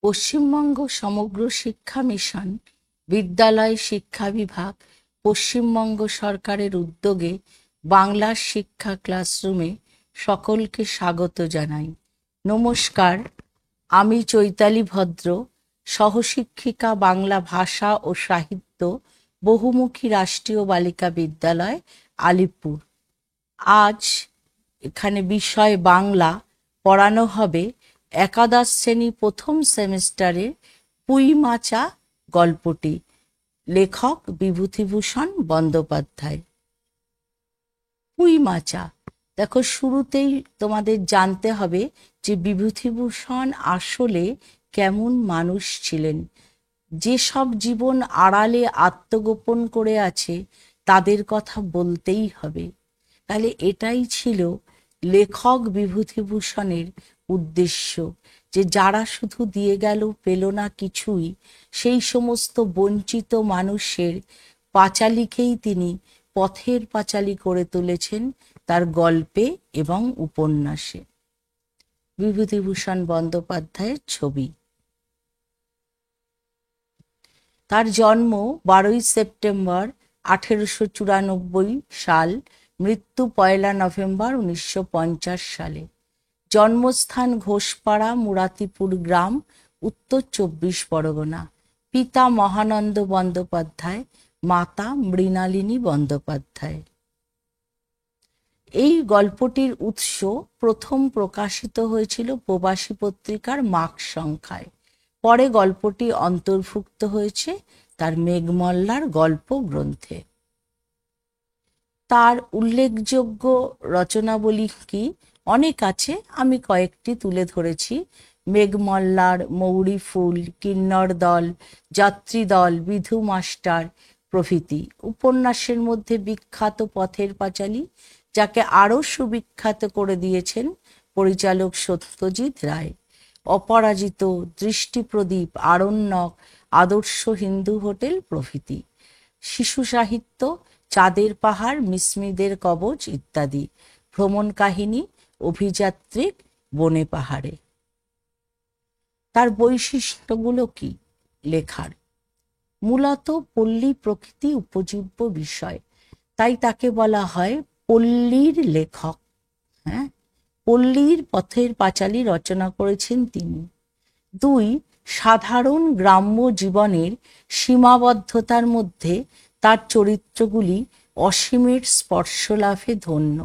পশ্চিমবঙ্গ সমগ্র শিক্ষা মিশন, বিদ্যালয় শিক্ষা বিভাগ, পশ্চিমবঙ্গ সরকারের উদ্যোগে বাংলার শিক্ষা ক্লাসরুমে সকলকে স্বাগত জানাই। নমস্কার, আমি চৈতালি ভদ্র, সহশিক্ষিকা, বাংলা ভাষা ও সাহিত্য, বহুমুখী রাষ্ট্রীয় বালিকা বিদ্যালয়, আলিপুর। আজ এখানে বিষয় বাংলা পড়ানো হবে একাদশ শ্রেণী প্রথম সেমিস্টারের পুঁই মাচা গল্পটি। লেখক বিভূতিভূষণ বন্দ্যোপাধ্যায়। পুঁই মাচা, দেখো, শুরুতেই তোমাদের জানতে হবে যে বিভূতিভূষণ আসলে কেমন মানুষ ছিলেন। যেসব জীবন আড়ালে আত্মগোপন করে আছে তাদের কথা বলতেই হবে। তাহলে এটাই ছিল লেখক বিভূতিভূষণের উদ্দেশ্য, যে যারা শুধু দিয়ে গেল, পেল না কিছুই, সেই সমস্ত বঞ্চিত মানুষের পাঁচালীকেই তিনি পথের পাঁচালী করে তুলেছেন তার গল্পে এবং উপন্যাসে। বিভূতিভূষণ বন্দ্যোপাধ্যায়ের ছবি। তার জন্ম 12ই সেপ্টেম্বর 1894 সাল, মৃত্যু 1 নভেম্বর 1950 সালে। জন্মস্থান ঘোষপাড়া, মুরাতিপুর গ্রাম, উত্তর 24 পরগনা। পিতা মহানন্দ বন্দ্যোপাধ্যায়, মাতা মৃণালিনী বন্দ্যোপাধ্যায়। এই গল্পটির উৎস প্রথম প্রকাশিত হয়েছিল প্রবাসী পত্রিকার মাঘ সংখ্যায়। পরে গল্পটি অন্তর্ভুক্ত হয়েছে তার মেঘমল্লার গল্প গ্রন্থে। তার উল্লেখযোগ্য রচনাবলী কি? অনেক আছে, আমি কয়েকটি তুলে ধরেছি। মেঘমল্লার মৌরি ফুল, কিন্নর দল, যাত্রী দল, বিধু মাস্টার প্রভৃতি। উপন্যাসের মধ্যে বিখ্যাত পথের পাঁচালী, যাকে আরও সুবিখ্যাত করে দিয়েছেন পরিচালক সত্যজিৎ রায়। অপরাজিত, দৃষ্টিপ্রদীপ, আরণ্যক, আদর্শ হিন্দু হোটেল প্রভৃতি। শিশু সাহিত্য, চাঁদের পাহাড়, মিসমিদের কবচ ইত্যাদি। ভ্রমণ কাহিনী, অভিযাত্রিক, বনে পাহাড়ে। তার বৈশিষ্ট্যগুলো কি লেখার? মূলত পল্লী প্রকৃতি উপজীব্য বিষয়, তাই তাকে বলা হয় পল্লীর লেখক। হ্যাঁ, পল্লীর পথের পাঁচালী রচনা করেছেন তিনি। 2, সাধারণ গ্রাম্য জীবনের সীমাবদ্ধতার মধ্যে তার চরিত্রগুলি অসীমের স্পর্শ লাভে ধন্য।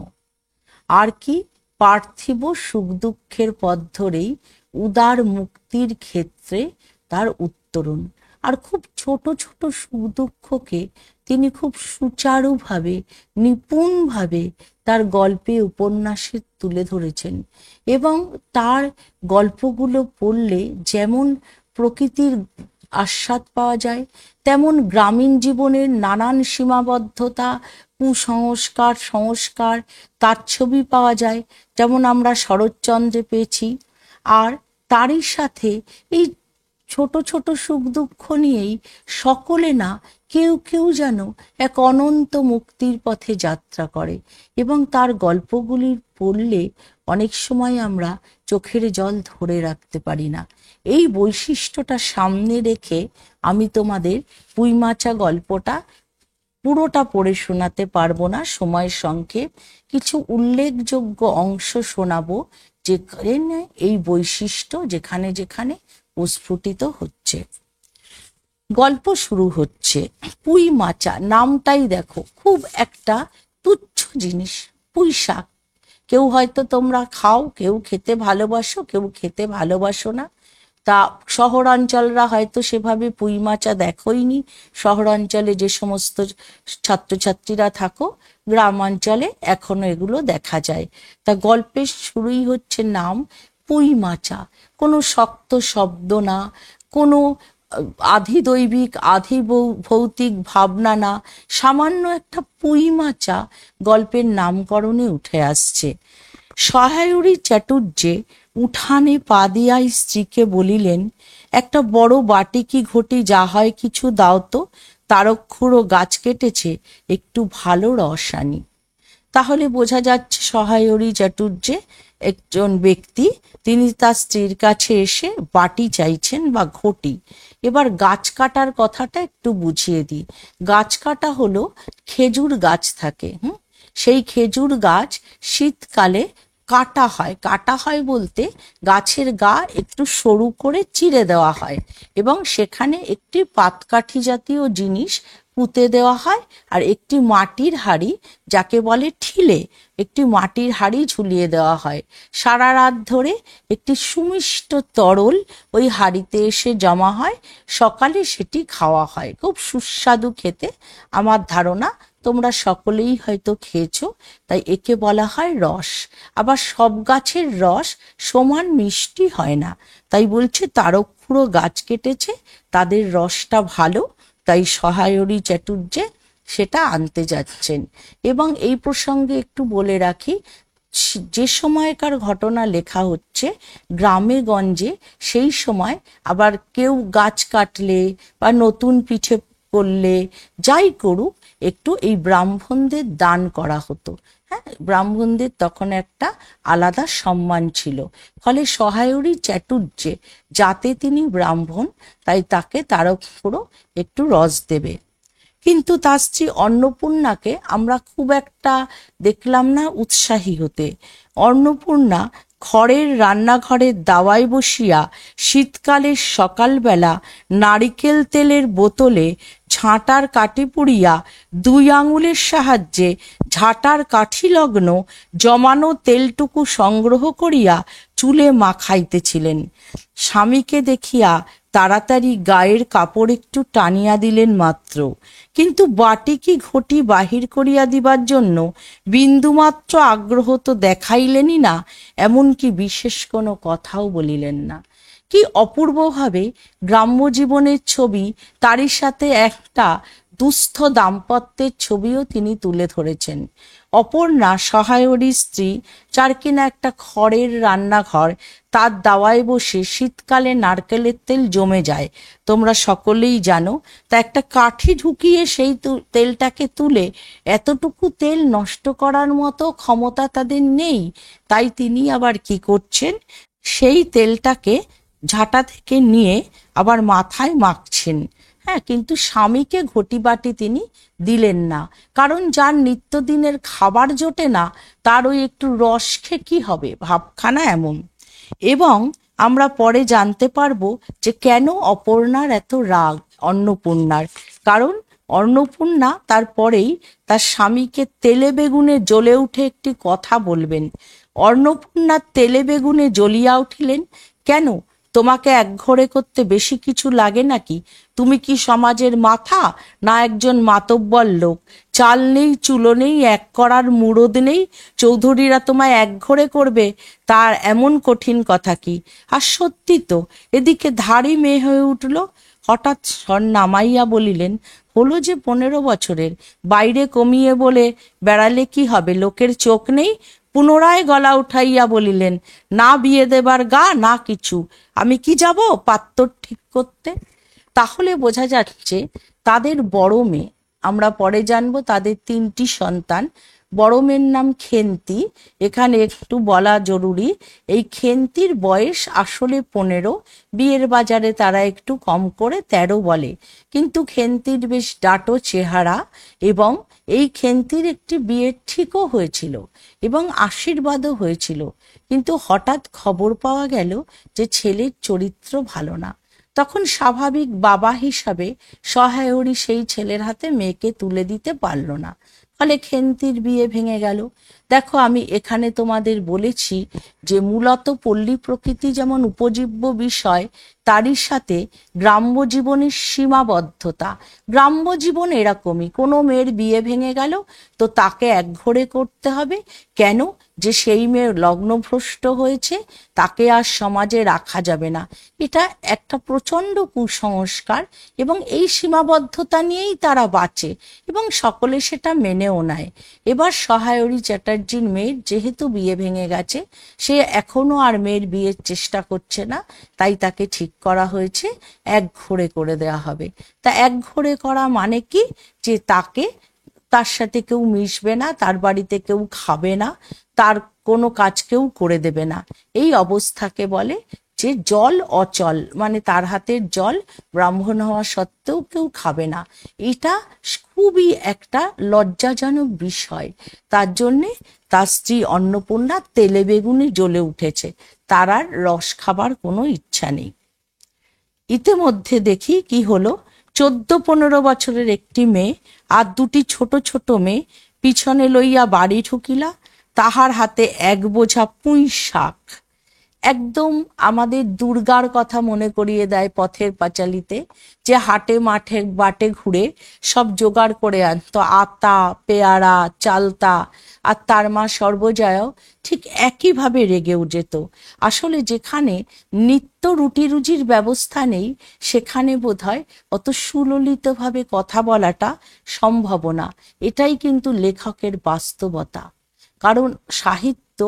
আর কি? পার্থিব সুখ দুঃখের পথ ধরেই উদার মুক্তির ক্ষেত্রে তার উত্তরণ। আর খুব ছোট ছোট সুখ দুঃখকে তিনি খুব সুচারুভাবে, নিপুণভাবে তার গল্পে, উপন্যাসে তুলে ধরেছেন। এবং তার গল্পগুলো পড়লে যেমন প্রকৃতির আস্বাদ পাওয়া যায়, তেমন গ্রামীণ জীবনের নানান সীমাবদ্ধতা, কুসংস্কার, সংস্কার, তার ছবি পাওয়া যায়, যেমন আমরা শরৎচন্দ্রে পেয়েছি। আর তারই সাথে এই ছোট ছোট সুখ দুঃখ নিয়েই সকলে না কেউ কেউ যেন এক অনন্ত মুক্তির পথে যাত্রা করে। এবং তার গল্পগুলি পড়লে অনেক সময় আমরা চোখের জল ধরে রাখতে পারি না। এই বৈশিষ্ট্যটা সামনে রেখে আমি তোমাদের পুঁই মাচা গল্পটা পুরোটা পড়ে শোনাতে পারবো না, সময় সংক্ষেপ। কিছু উল্লেখযোগ্য অংশ শোনাবো, যেখানে এই বৈশিষ্ট্য যেখানে যেখানে প্রস্ফুটিত হচ্ছে। গল্প শুরু হচ্ছে। পুঁই মাচা নামটাই দেখো, খুব একটা তুচ্ছ জিনিস, পুঁই শাক। কেউ হয়তো তোমরা খাও, কেউ খেতে ভালোবাসো, কেউ খেতে ভালোবাসো না। তা শহরাঞ্চলরা হয়তো সেভাবে পুঁই মাচা দেখোইনি। শহরাঞ্চলে যে সমস্ত ছাত্রছাত্রীরা থাকো, গ্রামাঞ্চলে এখনো এগুলো দেখা যায়। তা গল্পের শুরুই হচ্ছে নাম পুঁই মাচা। কোনো শক্ত শব্দ না, কোনো আধিদৈবিক ভৌতিক ভাবনা না, সামান্য একটা পুঁই মাচা গল্পের নামকরণে উঠে আসছে। সহায়রী চাটুর্যে উঠানে পা দিয়াই স্ত্রীকে বলিলেন, একটা বড় বাটি কি ঘটি যা হয় কিছু দাও তো, তারক্ষুড়ো গাছ কেটেছে, একটু ভালো রস আনি। তাহলে বোঝা যাচ্ছে সহায়রী চাটুর্যে একজন ব্যক্তি, তিনি তার স্ত্রীর কাছে এসে বাটি চাইছেন বা ঘটি। এবার গাছ কাটার কথাটা একটু বুঝিয়ে দিই। গাছ কাটা হলো, খেজুর গাছ থাকে, সেই খেজুর গাছ শীতকালে কাটা হয়। কাটা হয় বলতে গাছের গা একটু সরু করে চিরে দেওয়া হয় এবং সেখানে একটি পাতকাঠি জাতীয় জিনিস পুঁতে দেওয়া হয়, আর একটি মাটির হাঁড়ি, যাকে বলে ঠিলে, একটি মাটির হাঁড়ি ঝুলিয়ে দেওয়া হয়। সারা রাত ধরে একটি সুমিষ্ট তরল ওই হাঁড়িতে এসে জমা হয়, সকালে সেটি খাওয়া হয়। খুব সুস্বাদু খেতে, আমার ধারণা তোমরা সকলেই হয়তো খেয়েছো। তাই একে বলা হয় রস। আবার সব গাছের রস সমান মিষ্টি হয় না, তাই বলছে তারকখুড়ো গাছ কেটেছে, তাদের রসটা ভালো, তাই সহায়রী চাটুর্যে সেটা আনতে যাচ্ছেন। এবং এই প্রসঙ্গে একটু বলে রাখি, যে সময়কার ঘটনা লেখা হচ্ছে গ্রামে গঞ্জে, সেই সময় আবার কেউ গাছ কাটলে বা নতুন পিঠে করলে, যাই করুক, একটু এই ব্রাহ্মণদের দান করা হতো। হ্যাঁ, ব্রাহ্মণদের তখন একটা আলাদা সম্মান ছিল। ফলে সহায়রী চাটুর্যে, যাতে তিনি ব্রাহ্মণ, তাই তাকে তারকখুড়ো একটু রস দেবে। কিন্তু তার স্ত্রী অন্নপূর্ণাকে আমরা খুব একটা দেখলাম না উৎসাহী হতে। অন্নপূর্ণা খড়ের রান্নাঘরের দাওয়ায় বসিয়া শীতকালের সকালবেলা নারিকেল তেলের বোতলে ঝাঁটার কাঠি পুড়িয়া 2 আঙুলের সাহায্যে ঝাঁটার কাঠি লগ্ন জমানো তেলটুকু সংগ্রহ করিয়া চুলে মাখাইতেছিলেন। স্বামীকে দেখিয়া তাড়াতাড়ি গায়ের কাপড় একটু টানিয়া দিলেন মাত্র, কিন্তু বাটি কি ঘটি বাহির করিয়া দিবার জন্য বিন্দুমাত্র আগ্রহ তো দেখাইলেনই না, এমনকি বিশেষ কোনো কথাও বলিলেন না। কি অপূর্বভাবে গ্রাম্য জীবনের ছবি, তারই সাথে একটা দুস্থ দাম্পত্যের ছবিও তিনি তুলে ধরেছেন। অপর্ণা সহায়রী স্ত্রী, যার কিনা একটা খড়ের রান্নাঘর, তার দাওয়ায় বসে শীতকালে নারকেলের তেল জমে যায়, তোমরা সকলেই জানো। তা একটা কাঠি ঢুকিয়ে সেই তেলটাকে তুলে এতটুকু তেল নষ্ট করার মতো ক্ষমতা তাদের নেই। তাই তিনি আবার কি করছেন, সেই তেলটাকে ঝাঁটা থেকে নিয়ে আবার মাথায় মাখছেন। হ্যাঁ, কিন্তু স্বামীকে ঘটি বাটি তিনি দিলেন না, কারণ যার নিত্যদিনের খাবার জোটে না, তার ওই একটু রস খেয়ে কি হবে, ভাবখানা এমন। এবং আমরা পরে জানতে পারবো যে কেন অপর্ণার এত রাগ অন্নপূর্ণার। কারণ অন্নপূর্ণা তারপরেই তার স্বামীকে তেলে বেগুনে জ্বলে উঠে একটি কথা বলবেন। অন্নপূর্ণা তেলে বেগুনে জ্বলিয়া উঠিলেন, কেন, তোমাকে একঘরে করতে বেশি কিছু লাগে নাকি? তুমি কি সমাজের মাথা, না একজন মাতব্বর লোক? চাল নেই, চুলো নেই, এক করার মুরদ নেই, চৌধুরীরা তোমায় একঘরে করবে, তার এমন কঠিন কথা কি? আর সত্যি তো, এদিকে ধাড়ি মেয়ে হয়ে উঠল। হঠাৎ স্বর নামাইয়া বলিলেন, হলো যে 15 বছরের, বাইরে কমিয়ে বলে বেড়ালে কি হবে, লোকের চোখ নেই? পুনরায় গলা উঠাইয়া বলিলেন, না বিয়ে দেবার গা, না কিছু, আমি কি যাব পাত্তর ঠিক করতে? তাহলে বোঝা যাচ্ছে তাদের বড় মেয়ে, আমরা পরে জানবো তাদের 3টি সন্তান। বড় মেয়ের নাম খেন্তি। এখানে একটু বলা জরুরি, এই খেন্তির বয়স আসলে 15, বিয়ের বাজারে তারা একটু কম করে 13 বলে। কিন্তু খেন্তির বেশ ডাটো চেহারা, এবং এই খেন্তির একটি বিয়ের ঠিকও হয়েছিল এবং আশীর্বাদও হয়েছিল। কিন্তু হঠাৎ খবর পাওয়া গেল যে ছেলের চরিত্র ভালো না। তখন স্বাভাবিক বাবা হিসাবে সহায়রী সেই ছেলের হাতে মেয়েকে তুলে দিতে পারল না। ফলে খেন্তির বিয়ে ভেঙে গেল। দেখো, আমি এখানে তোমাদের বলেছি যে মূলত পল্লী প্রকৃতি যেমন উপজীব্য বিষয়, তারই সাথে গ্রাম্য জীবনের সীমাবদ্ধতা। গ্রাম্য জীবন এরকমই, কোনো মেয়ের বিয়ে ভেঙে গেল তো তাকে একঘরে করতে হবে। কেন? যে সেই মেয়ে লগ্নভ্রষ্ট হয়েছে, তাকে আর সমাজে রাখা যাবে না। এটা একটা প্রচণ্ড কুসংস্কার, এবং এই সীমাবদ্ধতা নিয়েই তারা বাঁচে এবং সকলে সেটা মেনেও নেয়। এবার সহায়রী চ্যাটার্জির মেয়ের যেহেতু বিয়ে ভেঙে গেছে, সে এখনো আর মেয়ের বিয়ের চেষ্টা করছে না, তাই তাকে ঠিক করা হয়েছে একঘরে করে দেওয়া হবে। তা একঘরে করা মানে কি, যে তাকে তার সাথে কেউ মিশবে না, তার বাড়িতে কেউ খাবে না, তার কোনো কাজ কেউ করে দেবে না। এই অবস্থাকে বলে যে জল অচল, মানে তার হাতের জল ব্রাহ্মণ হওয়া সত্ত্বেও কেউ খাবে না। এটা খুবই একটা লজ্জাজনক বিষয়। তার জন্যে তার স্ত্রী অন্নপূর্ণা তেলে বেগুনে জ্বলে উঠেছে, তার আর রস খাবার কোনো ইচ্ছা নেই। ইতিমধ্যে দেখি কি হলো, 14-15 বছরের একটি মেয়ে আর দুটি ছোট ছোট মেয়ে পিছনে লইয়া বাড়ি ঢুকিলা, তাহার হাতে এক বোঝা পুঁই শাক। একদম আমাদের দুর্গার কথা মনে করিয়ে দেয় পথের পাঁচালিতে, যে হাটে মাঠে বাটে ঘুরে সব জোগাড় করে আনতো, আতা, পেয়ারা, চালতা। আর তার মা সর্বজয়াও ঠিক একইভাবে রেগে যেত। আসলে যেখানে নিত্য রুটি রুজির ব্যবস্থা নেই, সেখানে বোধহয় অত সুললিতভাবে কথা বলাটা সম্ভব না। এটাই কিন্তু লেখকের বাস্তবতা। কারণ সাহিত্য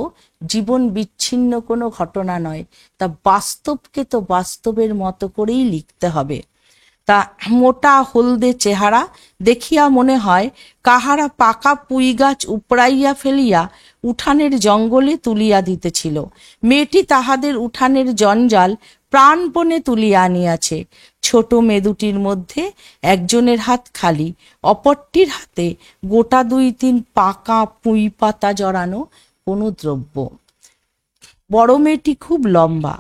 জীবন বিচ্ছিন্ন কোনো ঘটনা নয়, তা বাস্তবকে তো বাস্তবের মতো করেই লিখতে হবে। তা মোটা হলদে চেহারা দেখিয়া মনে হয় কাহারা পাকা পুঁই গাছ উপড়াইয়া ফেলিয়া উঠানের জঙ্গলে তুলিয়া দিতেছিল। মেয়েটি তাহাদের উঠানের জঞ্জাল প্রাণপণে তুলিয়া আনিয়াছে। ছোট মেয়ে দুটির মধ্যে একজনের হাত খালি, অপরটির হাতে গোটা 2-3 পাকা পুঁই পাতা জড়ানো কোনো দ্রব্য। বড় মেয়েটি খুব লম্বা,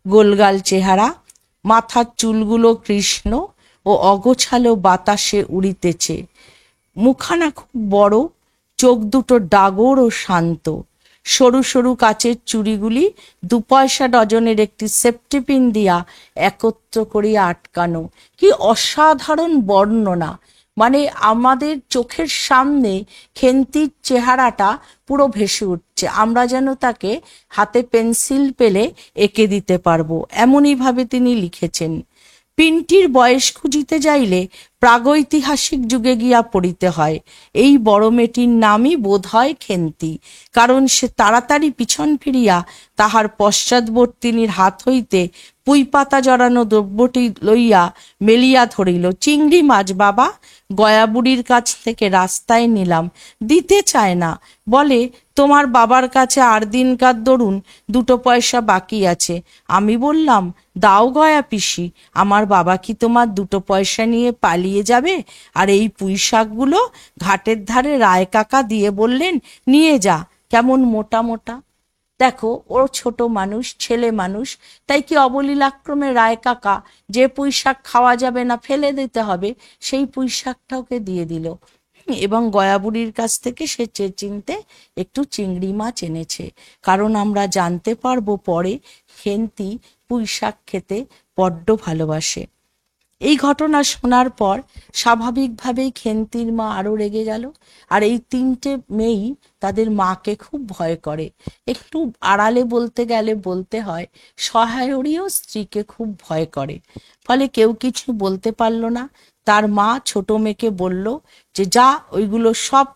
গোলগাল চেহারা, মাথার চুলগুলো কৃষ্ণ ও অগোছালো বাতাসে উড়িতেছে। মুখানা খুব বড়, চোখ দুটো ডাগর ও শান্ত। সরু সরু কাচের চুড়িগুলি 2 পয়সা ডজনের একটি সেফটিপিন দিয়া একত্র করিয়া আটকানো। কি অসাধারণ বর্ণনা! মানে আমাদের চোখের সামনে খেন্তির চেহারাটা পুরো ভেসে উঠছে, আমরা যেন তাকে হাতে পেন্সিল পেলে এঁকে দিতে পারবো, এমনই ভাবে তিনি লিখেছেন। পিনটির বয়স খুঁজিতে যাইলে প্রাগৈতিহাসিক যুগে গিয়া পড়িতে হয়। এই বড় মেয়েটির নামই বোধ হয় খেন্তি, কারণ সে তাড়াতাড়ি পিছন ফিরিয়া তাহার পশ্চাৎবর্তিনীর হাত হইতে পুঁই পাতা জড়ানো দ্রব্যটি লইয়া মেলিয়া ধরিল। চিংড়ি মাছ বাবা, গয়াবুড়ির কাছ থেকে রাস্তায় নিলাম, দিতে চায় না, বলে তোমার বাবার কাছে আর দিনকার দরুন 2 পয়সা বাকি আছে। আমি বললাম, দাও গয়া পিসি, আমার বাবা কি তোমার 2 পয়সা নিয়ে পালিয়ে যাবে? আর এই পুঁই শাকগুলো ঘাটের ধারে রায় কাকা দিয়ে বললেন নিয়ে যা, কেমন মোটা মোটা। দেখো, ওর ছোট মানুষ, ছেলে মানুষ, তাই কি অবলীলাক্রমে রায় কাকা যে পুঁই শাক খাওয়া যাবে না, ফেলে দিতে হবে, সেই পুঁই শাকটা ওকে দিয়ে দিল। এবং গয়াবুড়ির কাছ থেকে সে চিনতে একটু চিংড়ি মাছ এনেছে, কারণ আমরা জানতে পারবো পরে খেন্তি পুঁই শাক খেতে বড্ড ভালোবাসে। এই ঘটনা শোনার পর স্বাভাবিকভাবেই খেন্তির মা আরো রেগে গেল। আর এই 3টে মেয়েই তাদের মাকে খুব ভয় করে। একটু আড়ালে বলতে গেলে বলতে হয়, সহায়রীও স্ত্রীকে খুব ভয় করে। ফলে কেউ কিছু বলতে পারল না। তার মা ছোট মেয়েকে বলল যে যা, ওইগুলো সব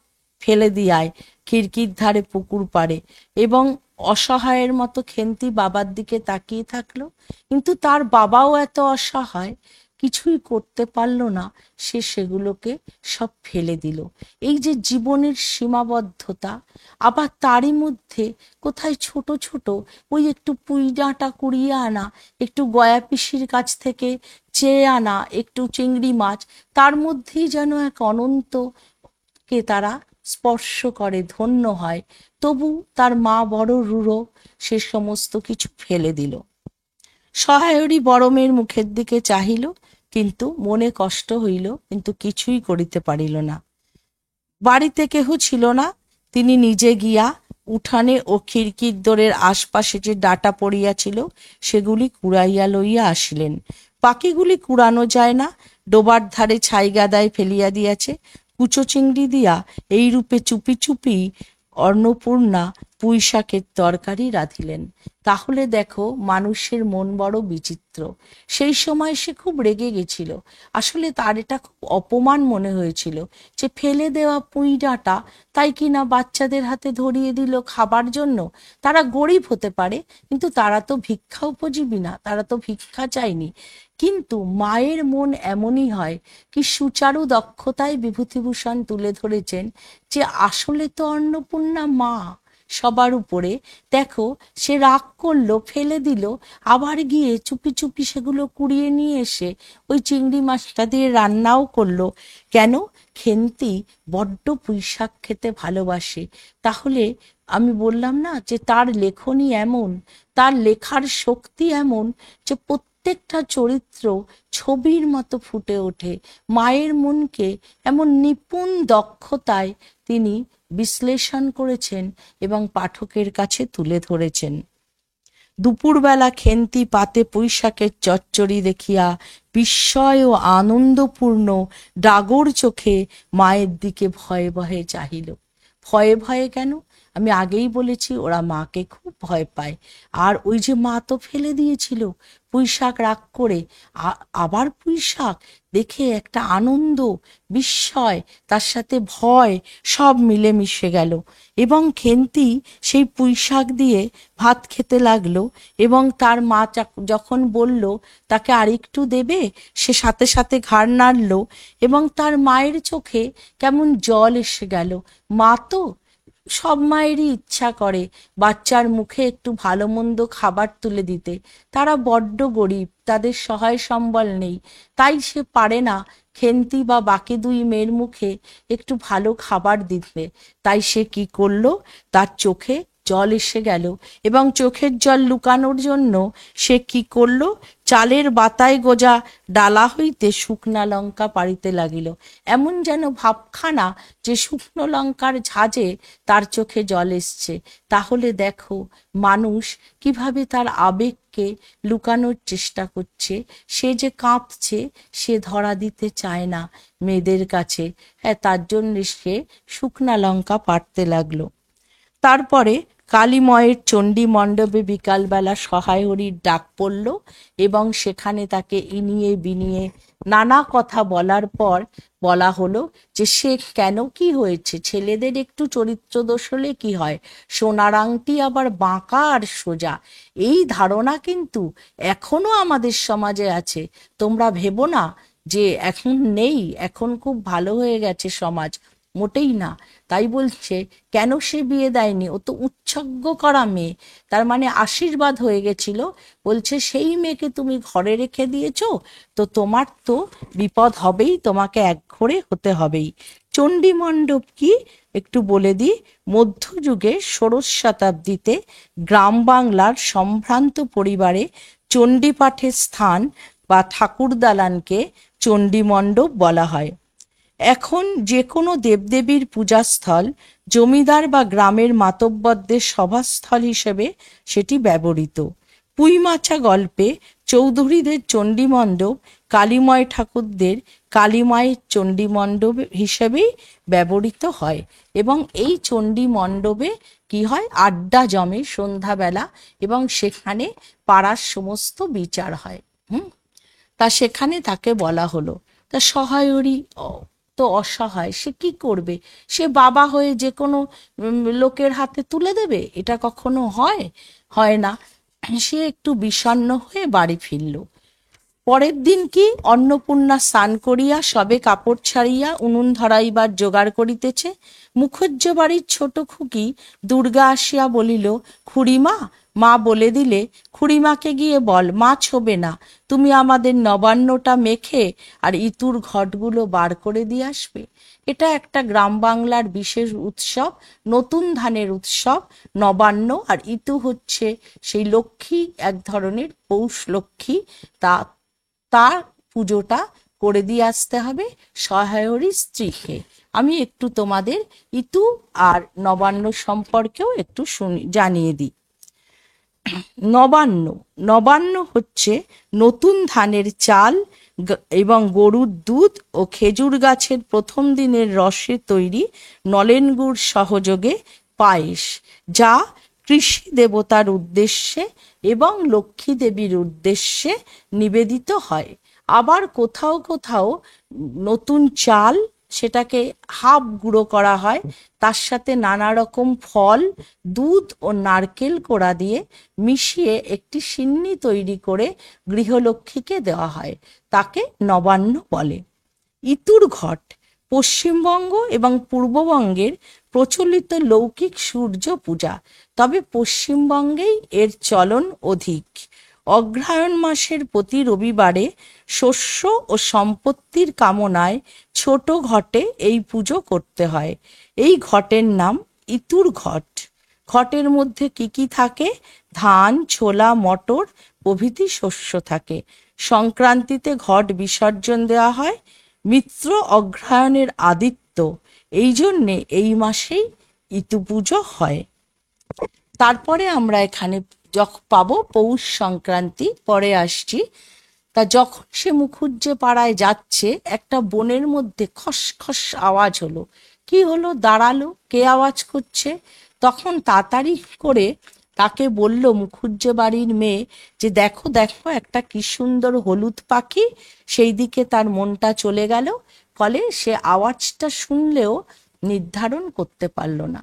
ফেলে দিয়ায় খিড়কির ধারে পুকুর পাড়ে। এবং অসহায়ের মতো খেন্তি বাবার দিকে তাকিয়ে থাকলো, কিন্তু তার বাবাও এত অসহায়, কিছুই করতে পারলো না, সে সেগুলোকে সব ফেলে দিল। এই যে জীবনের সীমাবদ্ধতা, আবার তারই মধ্যে কোথায় ছোট ছোট ওই একটু পুঁই ডাঁটা কুড়িয়ে আনা, একটু গয়া পিসির কাছ থেকে চেয়ে আনা একটু চিংড়ি মাছ, তার মধ্যেই যেন এক অনন্তকে তারা স্পর্শ করে, ধন্য হয়। তবু তার মা বড় রূঢ়, সে সমস্ত কিছু ফেলে দিল। সহায়রী বড় মেয়ের মুখের দিকে চাহিল, কিন্তু মনে কষ্ট হইল, কিন্তু কিছুই করিতে পারিল না। বাড়িতে কেহ ছিল না। তিনি নিজে গিয়া উঠানে ও খিড়কির দোরের আশপাশে যে ডাটা পড়িয়াছিল সেগুলি কুড়াইয়া লইয়া আসিলেন। বাকিগুলি কুড়ানো যায় না, ডোবার ধারে ছাই গাদায় ফেলিয়া দিয়াছে। কুচো চিংড়ি দিয়া এই রূপে চুপি চুপি অন্নপূর্ণা পুঁই শাকের তরকারি রাঁধিলেন। তাহলে দেখো মানুষের মন বড় বিচিত্র। সেই সময় সে খুব রেগে গেছিল। আসলে তার এটা খুব অপমান মনে হয়েছিল যে ফেলে দেওয়া পুঁই ডাঁটা তাই কিনা বাচ্চাদের হাতে ধরিয়ে দিল খাবার জন্য। তারা গরিব হতে পারে, কিন্তু তারা তো ভিক্ষা উপজীবী না, তারা তো ভিক্ষা চায়নি। কিন্তু মায়ের মন এমনই হয়। কি সুচারু দক্ষতায় বিভূতিভূষণ তুলে ধরেছেন যে আসলে তো অন্নপূর্ণা মা সবার উপরে। দেখো, সে রাগ করলো, ফেলে দিল, আবার গিয়ে চুপি চুপি সেগুলো কুড়িয়ে নিয়ে এসে ওই চিংড়ি মাছটা দিয়ে রান্নাও করলো। কেন? খেন্তি বড্ড পুঁইশাক খেতে ভালোবাসে। তাহলে আমি বললাম না যে তার লেখনী এমন, তার লেখার শক্তি এমন যে প্রত্যেকটা চরিত্র ছবির মতো ফুটে ওঠে। মায়ের মনকে এমন নিপুণ দক্ষতায় তিনি বিশ্লেষণ করেছেন এবং পাঠকের কাছে তুলে ধরেছেন। দুপুরবেলা খেন্তি পাতে পুঁইশাকের চচ্চড়ি দেখিয়া বিস্ময় ও আনন্দপূর্ণ ডাগর চোখে মায়ের দিকে ভয়ে ভয়ে চাহিল। ভয়ে ভয়ে কেন? আমি আগেই বলেছি ওরা মাকে খুব ভয় পায়। আর ওই যে মা তো ফেলে দিয়েছিল পুঁইশাক রাগ করে, আবার পুঁইশাক দেখে একটা আনন্দ, বিস্ময়, তার সাথে ভয় সব মিলে মিশে গেল। এবং খেন্তি সেই পুঁইশাক দিয়ে ভাত খেতে লাগলো। এবং তার মা যখন বলল তাকে আরেকটু দেবে, সে সাথে সাথে ঘাড় নাড়ল এবং তার মায়ের চোখে কেমন জল এসে গেল। মা তো, সব মায়েরই ইচ্ছা করে বাচ্চার মুখে একটু ভালো মন্দ খাবার তুলে দিতে। তারা বড্ড গরিব, তাদের সহায় সম্বল নেই, তাই সে পারে না খেন্তি বা বাকি দুই মেয়ের মুখে একটু ভালো খাবার দিতে। তাই সে কি করলো, তার চোখে জল এসে গেল এবং চোখের জল লুকানোর জন্য সে কি করলো, চালের বাতায় গোজা ডালা হইতে শুকনা লঙ্কা পাড়িতে লাগিল। এমন যেন ভাবখানা যে শুকনো লঙ্কার ঝাঁজে তার চোখে জল এসছে। তাহলে দেখো মানুষ কিভাবে তার আবেগকে লুকানোর চেষ্টা করছে। সে যে কাঁদছে, সে ধরা দিতে চায় না মেয়েদের কাছে। হ্যাঁ, তার জন্য সে শুকনা লঙ্কা পাড়তে লাগলো। তারপরে কালীময়ের চণ্ডী মণ্ডপে বিকালবেলা সহায় হরির ডাক পড়ল এবং সেখানে তাকে ইনিয়ে বিনিয়ে নানা কথা বলার পর বলা হলো যে সে কেন, কি হয়েছে, ছেলেদের একটু চরিত্র দোষ হলে কি হয়, সোনার আংটি আবার বাঁকা আর সোজা, এই ধারণা কিন্তু এখনো আমাদের সমাজে আছে। তোমরা ভেবো না যে এখন নেই, এখন খুব ভালো হয়ে গেছে সমাজ, মোটেই না। তাই বলছে কেন সে বিয়ে দেয়নি, ও তো উৎসর্গ করা মেয়ে, তার মানে আশীর্বাদ হয়ে গেছিল। বলছে সেই মেয়েকে তুমি ঘরে রেখে দিয়েছো, তো তোমার তো বিপদ হবেই, তোমাকে একঘরে হতে হবেই। চণ্ডী মণ্ডপ কি একটু বলে দিই। মধ্যযুগে ষোড়শ শতাব্দীতে গ্রাম বাংলার সম্ভ্রান্ত পরিবারে চণ্ডী পাঠের স্থান বা ঠাকুর দালানকে চণ্ডী মণ্ডপ বলা হয়। এখন যে কোনো দেবদেবীর পূজাস্থল, জমিদার বা গ্রামের মাতব্বরদের সভাস্থল হিসেবে সেটি ব্যবহৃত। পুঁইমাচা গল্পে চৌধুরীদের চণ্ডীমণ্ডপ কালীময় ঠাকুরদের কালীমায়ের চণ্ডীমণ্ডপ হিসেবেই ব্যবহৃত হয়। এবং এই চণ্ডী মণ্ডপে কি হয়, আড্ডা জমে সন্ধ্যাবেলা এবং সেখানে পাড়ার সমস্ত বিচার হয়। তা সেখানে তাকে বলা হলো, তা সহায়রী তো অসহায়, সে কি করবে, সে বাবা হয়ে যে কোনো লোকের হাতে তুলে দেবে? এটা কখনো হয়? হয় না। সে একটু বিষণ্ণ হয়ে বাড়ি ফিরল। পরের দিন কি অন্নপূর্ণা স্নান করিয়া সবে কাপড় ছাড়িয়া উনুন ধরাইবার জোগাড় করিতেছে। মুখুজ্জ বাড়ির ছোট খুকি দুর্গা আসিয়া বলিল, খুড়িমা, মা বলে দিলে খুড়িমাকে গিয়ে বল মাছ হবে না, তুমি আমাদের নবান্নটা মেখে আর ইতুর ঘটগুলো বার করে দিয়ে আসবে। এটা একটা গ্রাম বাংলার বিশেষ উৎসব, নতুন ধানের উৎসব নবান্ন। আর ইতু হচ্ছে সেই লক্ষ্মী, এক ধরনের পৌষ লক্ষ্মী। তার পুজোটা করে দিয়ে আসতে হবে সহায়রী স্ত্রীকে। আমি একটু তোমাদের ইতু আর নবান্ন সম্পর্কেও একটু জানিয়ে দিই। নবান্ন, নবান্ন হচ্ছে নতুন ধানের চাল এবং গরুর দুধ ও খেজুর গাছের প্রথম দিনের রসে তৈরি নলেন গুড় সহযোগে পায়েস, যা কৃষি দেবতার উদ্দেশ্যে এবং লক্ষ্মী দেবীর উদ্দেশ্যে নিবেদিত হয়। আবার কোথাও কোথাও নতুন চাল, সেটাকে হাফ গুঁড়ো করা হয়, তার সাথে নানা রকম ফল, দুধ ও নারকেল কোড়া দিয়ে মিশিয়ে একটি সিন্নি তৈরি করে গৃহলক্ষ্মীকে দেওয়া হয়। তাকে নবান্ন বলে। ইতুর ঘট পশ্চিমবঙ্গ এবং পূর্ববঙ্গের প্রচলিত লৌকিক সূর্য পূজা, তবে পশ্চিমবঙ্গেই এর চলন অধিক। অগ্রহায়ণ মাসের প্রতি রবিবারে শস্য ও সম্পত্তির কামনায় ছোট ঘটে এই পুজো করতে হয়। এই ঘটের নাম ইতুর ঘট। ঘটের মধ্যে কি কি থাকে? ধান, ছোলা, মটর প্রভৃতি শস্য থাকে। সংক্রান্তিতে ঘট বিসর্জন দেওয়া হয়। মিত্র অগ্রহায়ণের আদিত্য, এই জন্যে এই মাসেই ইতু পুজো হয়। তারপরে আমরা এখানে পাবো পৌষ সংক্রান্তি, পরে আসছি। তা যখন সে মুখুজ্জে পাড়ায় যাচ্ছে, একটা বনের মধ্যে খস খস আওয়াজ হলো। কি হলো? দাঁড়ালো, কে আওয়াজ করছে? তখন তাড়াতাড়ি করে তাকে বলল মুখুজ্জে বাড়ির মেয়ে যে দেখো দেখো, একটা কি সুন্দর হলুদ পাখি। সেই দিকে তার মনটা চলে গেল। ফলে সে আওয়াজটা শুনলেও নির্ধারণ করতে পারল না।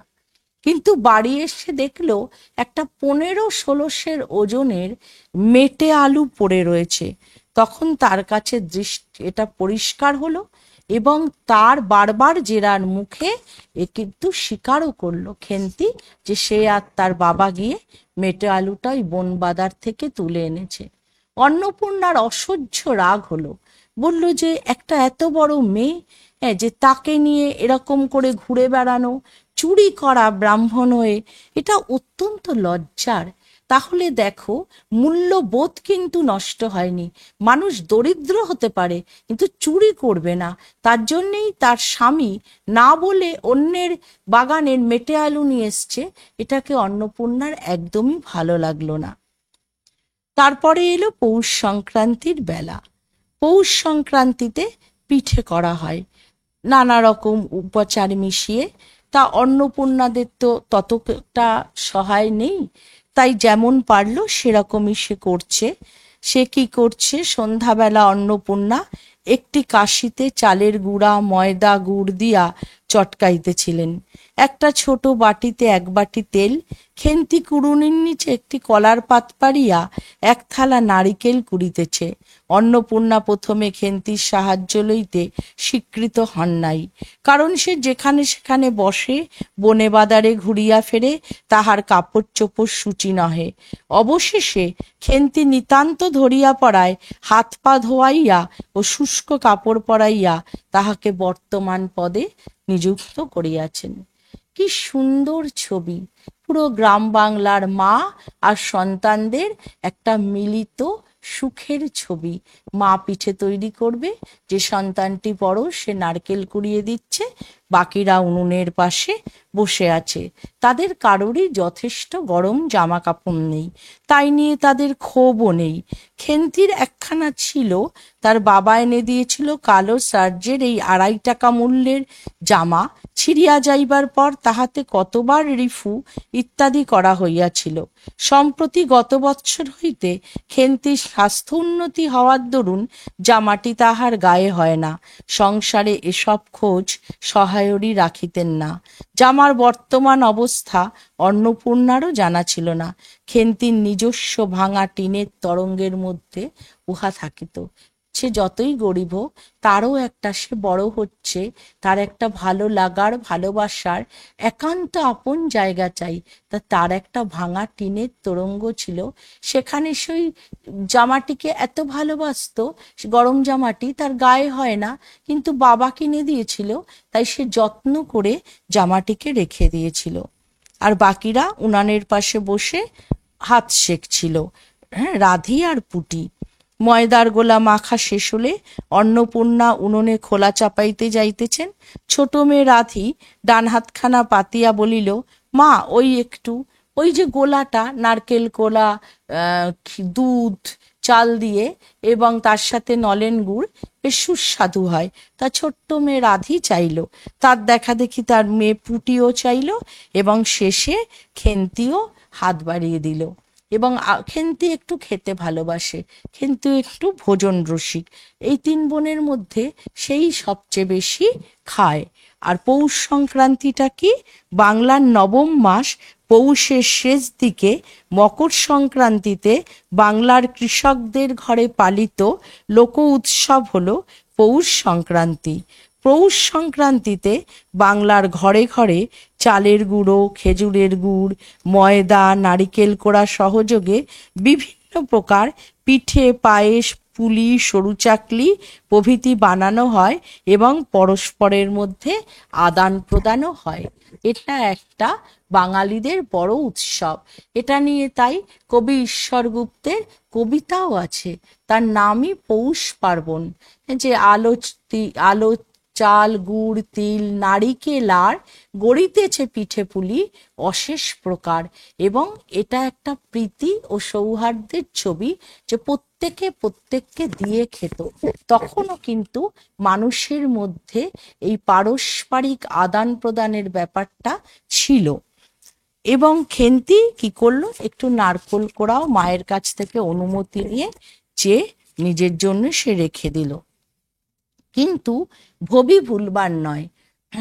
কিন্তু বাড়ি এসে দেখলো একটা 15-16 সের ওজনের মেটে আলু পড়ে রয়েছে। তখন তার কাছে এটা পরিষ্কার হলো এবং তার বারবার জেরার মুখে এ কিন্তু স্বীকারও করলো খেন্তি যে সে আর তার বাবা গিয়ে মেটে আলুটা ওই বন বাদার থেকে তুলে এনেছে। অন্নপূর্ণার অসহ্য রাগ হলো। বলল যে একটা এত বড় মেয়ে, যে তাকে নিয়ে এরকম করে ঘুরে বেড়ানো, চুরি করা ব্রাহ্মণ হয়ে, এটা অত্যন্ত লজ্জার। তাহলে দেখো, মূল্যবোধ কিন্তু নষ্ট হয়নি। মানুষ দরিদ্র হতে পারে কিন্তু চুরি করবে না। তার জন্যেই তার স্বামী না বলে অন্যের বাগানের মেটে আলু নিয়ে এসছে। এটাকে অন্নপূর্ণার একদমই ভালো লাগলো না। তারপরে এলো পৌষ সংক্রান্তির বেলা। পৌষ সংক্রান্তিতে পিঠে করা হয় নানা রকম উপচার মিশিয়ে। তা অন্নপূর্ণাদের তো ততটা সহায় নেই, তাই যেমন পারলো সেরকমই সে করছে। সে কি করছে? সন্ধ্যাবেলা অন্নপূর্ণা একটি কাশিতে চালের গুঁড়া, ময়দা, গুড় দিয়া চটকাইতেছিলেন। একটা ছোট বাটিতে 1 বাটি তেল, খেন্তি কুড়ুনির নিচে একটি কলার পাত পাড়িয়া 1 থালা নারিকেল কুড়িতেছে। অন্নপূর্ণা প্রথমে খেন্তির সাহায্য লইতে স্বীকৃত হন নাই, কারণ সে যেখানে সেখানে বসে, বনে বাদারে ঘুরিয়া ফেরে, তাহার কাপড় চোপড় সূচি নহে। অবশেষে খেন্তি নিতান্ত ধরিয়া পড়ায় হাত পা ধোয়াইয়া ও শুষ্ক কাপড় পরাইয়া তাহাকে বর্তমান পদে নিযুক্ত করিয়াছেন। কি সুন্দর ছবি! পুরো গ্রাম বাংলার মা আর সন্তানদের একটা মিলিত সুখের ছবি। মা পিঠে তৈরি করবে, যে সন্তানটি বড় সে নারকেল কুড়িয়ে দিচ্ছে, বাকিরা উনুনের পাশে বসে আছে। তাদের কারোরই যথেষ্ট গরম জামা কাপড় নেই, তাই নিয়ে তাদের ক্ষোভও নেই। খেন্তির একখানা ছিল, তার বাবা এনে দিয়েছিল কালো সার্জের এই 2.5 টাকা মূল্যের জামা। ছিঁড়িয়া যাইবার পর তাহাতে কতবার রিফু ইত্যাদি করা হইয়াছিল। সম্প্রতি গত বৎসর হইতে খেন্তির স্বাস্থ্য উন্নতি হওয়ার দরুন জামাটি তাহার গায়ে হয় না। সংসারে এসব খোঁজ সহায়রই রাখিতেন না। জামার বর্তমান অবস্থা অন্নপূর্ণারও জানা ছিল না। খেন্তির নিজস্ব ভাঙা টিনের তরঙ্গের মধ্যে উহা থাকিত। সে যতই গরিব হোক, তারও একটা, সে বড় হচ্ছে, তার একটা ভালো লাগার, ভালোবাসার একান্ত আপন জায়গা চাই। তার একটা ভাঙা টিনের তোরঙ্গ ছিল, সেখানে সেই জামাটিকে এত ভালোবাসতো। গরম জামাটি তার গায়ে হয় না, কিন্তু বাবা কিনে দিয়েছিল, তাই সে যত্ন করে জামাটিকে রেখে দিয়েছিল। আর বাকিরা উনানের পাশে বসে হাত সেঁকছিল, রাধি আর পুটি। ময়দার গোলা মাখা শেষ হলে অন্নপূর্ণা উনুনে খোলা চাপাইতে যাইতেছেন। ছোট মেয়ে রাধি ডান হাতখানা পাতিয়া বলিল, মা ওই একটু, ওই যে গোলাটা, নারকেল কোলা, দুধ, চাল দিয়ে এবং তার সাথে নলেন গুড় বেশ সুস্বাদু হয়। তা ছোট্ট মেয়ে রাধি চাইলো, তার দেখা দেখি তার মেয়ে পুটিও চাইলো এবং শেষে খেন্তিও হাত বাড়িয়ে দিল। এবং খেন্তি একটু খেতে ভালোবাসে, কিন্তু একটু ভোজন রসিক। এই তিন বোনের মধ্যে সেই সবচেয়ে বেশি খায়। আর পৌষ সংক্রান্তিটা কি? বাংলার নবম মাস পৌষের শেষ দিকে মকর সংক্রান্তিতে বাংলার কৃষকদের ঘরে পালিত লোক উৎসব হলো পৌষ সংক্রান্তি। পৌষ সংক্রান্তিতে বাংলার ঘরে ঘরে চালের গুঁড়ো, খেজুরের গুড়, ময়দা, নারিকেল কোড়া সহযোগে বিভিন্ন প্রকার পিঠে, পায়েস, পুলি, সরু চাকলি প্রভৃতি বানানো হয় এবং পরস্পরের মধ্যে আদান প্রদানও হয়। এটা একটা বাঙালিদের বড় উৎসব। এটা নিয়ে তাই কবি ঈশ্বর গুপ্তের কবিতাও আছে, তার নামই পৌষ পার্বণ। যে আলো চাল, গুড়, তিল, নারিকেল আর গড়িতেছে পিঠে পুলি অশেষ প্রকার। এবং এটা একটা প্রীতি ও সৌহার্দ্যের ছবি, যে প্রত্যেককে দিয়ে খেত। তখনও কিন্তু মানুষের মধ্যে এই পারস্পরিক আদান প্রদানের ব্যাপারটা ছিল। এবং খেন্তি কি করলো, একটু নারকোল কোড়াও মায়ের কাছ থেকে অনুমতি নিয়ে যে নিজের জন্য সে রেখে দিল। কিন্তু ভবি ভুলবার নয়,